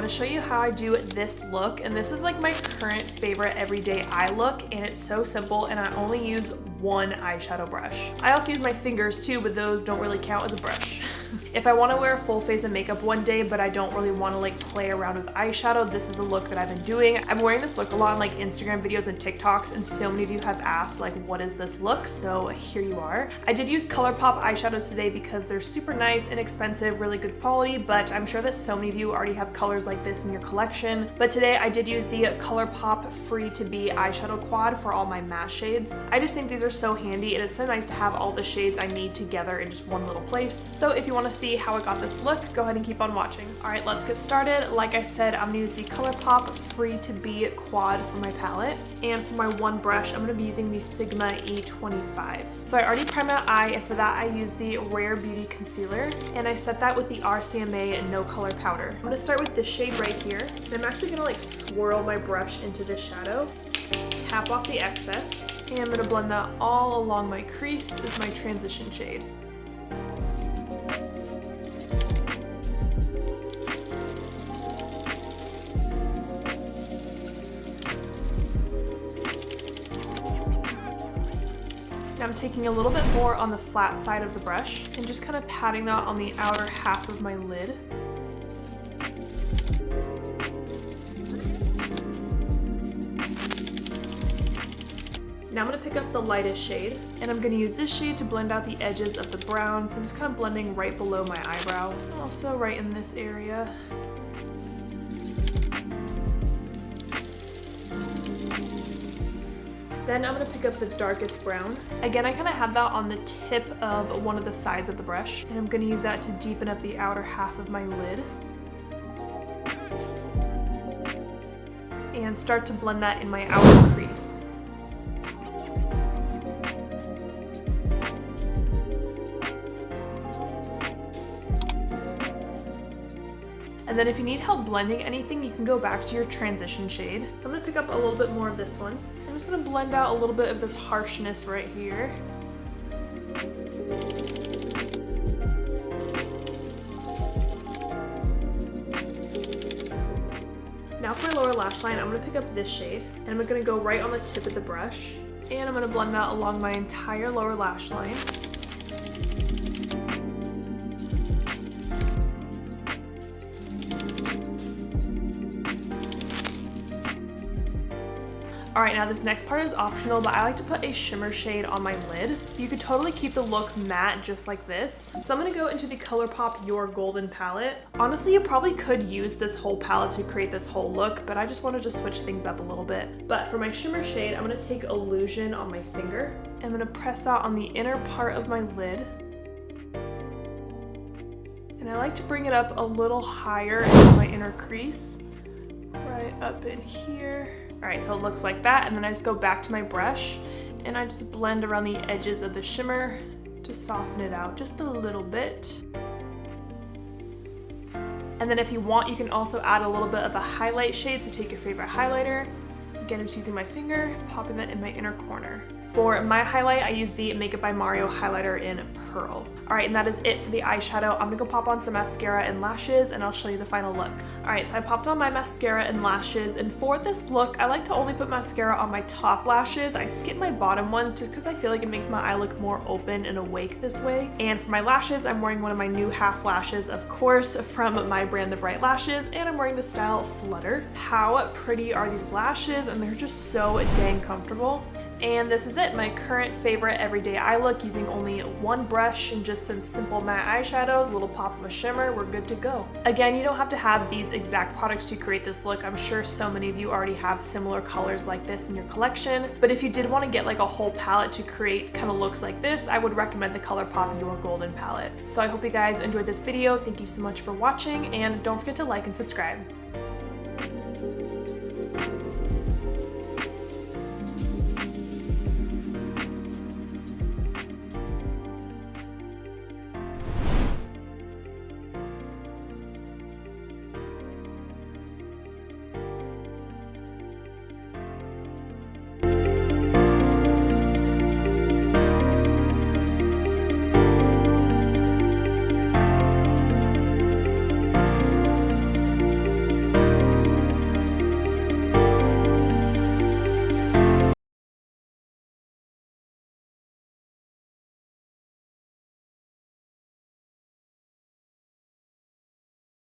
going to show you how I do this look, and this is like my current favorite everyday eye look, and it's so simple, and I only use one eyeshadow brush. I also use my fingers too, but those don't really count as a brush. If I want to wear a full face of makeup one day, but I don't really want to like play around with eyeshadow, this is a look that I've been doing. I'm wearing this look a lot on like Instagram videos and TikToks, and so many of you have asked like, what is this look? So here you are. I did use ColourPop eyeshadows today because they're super nice, inexpensive, really good quality, but I'm sure that so many of you already have colors like this in your collection. But today I did use the ColourPop Free to Be eyeshadow quad for all my matte shades. I just think these are so handy, and it's so nice to have all the shades I need together in just one little place. So if you want to see how I got this look, go ahead and keep on watching. Alright, let's get started. Like I said, I'm going to use the ColourPop Free to Be quad for my palette, and for my one brush, I'm going to be using the Sigma E25. So I already primed my eye, and for that I use the Rare Beauty Concealer, and I set that with the RCMA No Color Powder. I'm going to start with this shade right here, and I'm actually going to like swirl my brush into this shadow, tap off the excess, and I'm going to blend that all along my crease as my transition shade. I'm taking a little bit more on the flat side of the brush and just kind of patting that on the outer half of my lid. Now I'm going to pick up the lightest shade, and I'm going to use this shade to blend out the edges of the brown, so I'm just kind of blending right below my eyebrow, also right in this area. Then I'm going to pick up the darkest brown. Again, I kind of have that on the tip of one of the sides of the brush, and I'm going to use that to deepen up the outer half of my lid. And start to blend that in my outer crease. And then if you need help blending anything, you can go back to your transition shade. So I'm going to pick up a little bit more of this one. I'm just going to blend out a little bit of this harshness right here. Now for my lower lash line, I'm going to pick up this shade, and I'm going to go right on the tip of the brush, and I'm going to blend that along my entire lower lash line. Alright, now this next part is optional, but I like to put a shimmer shade on my lid. You could totally keep the look matte just like this. So I'm going to go into the ColourPop Your Golden palette. Honestly, you probably could use this whole palette to create this whole look, but I just wanted to switch things up a little bit. But for my shimmer shade, I'm going to take Illusion on my finger, and I'm going to press out on the inner part of my lid. And I like to bring it up a little higher into my inner crease, right up in here. Alright, so it looks like that, and then I just go back to my brush and I just blend around the edges of the shimmer to soften it out just a little bit. And then if you want, you can also add a little bit of a highlight shade, so take your favorite highlighter. Again, I'm just using my finger, popping that in my inner corner. For my highlight, I use the Makeup by Mario highlighter in Pearl. Alright, and that is it for the eyeshadow. I'm gonna go pop on some mascara and lashes, and I'll show you the final look. Alright, so I popped on my mascara and lashes, and for this look, I like to only put mascara on my top lashes. I skip my bottom ones just because I feel like it makes my eye look more open and awake this way. And for my lashes, I'm wearing one of my new half lashes, of course, from my brand The Bright Lashes, and I'm wearing the style Flutter. How pretty are these lashes, and they're just so dang comfortable. And this is it, my current favorite everyday eye look, using only one brush and just some simple matte eyeshadows, a little pop of a shimmer, we're good to go. Again, you don't have to have these exact products to create this look. I'm sure so many of you already have similar colors like this in your collection, but if you did want to get like a whole palette to create kind of looks like this, I would recommend the ColourPop Your Golden palette. So I hope you guys enjoyed this video. Thank you so much for watching, and don't forget to like and subscribe.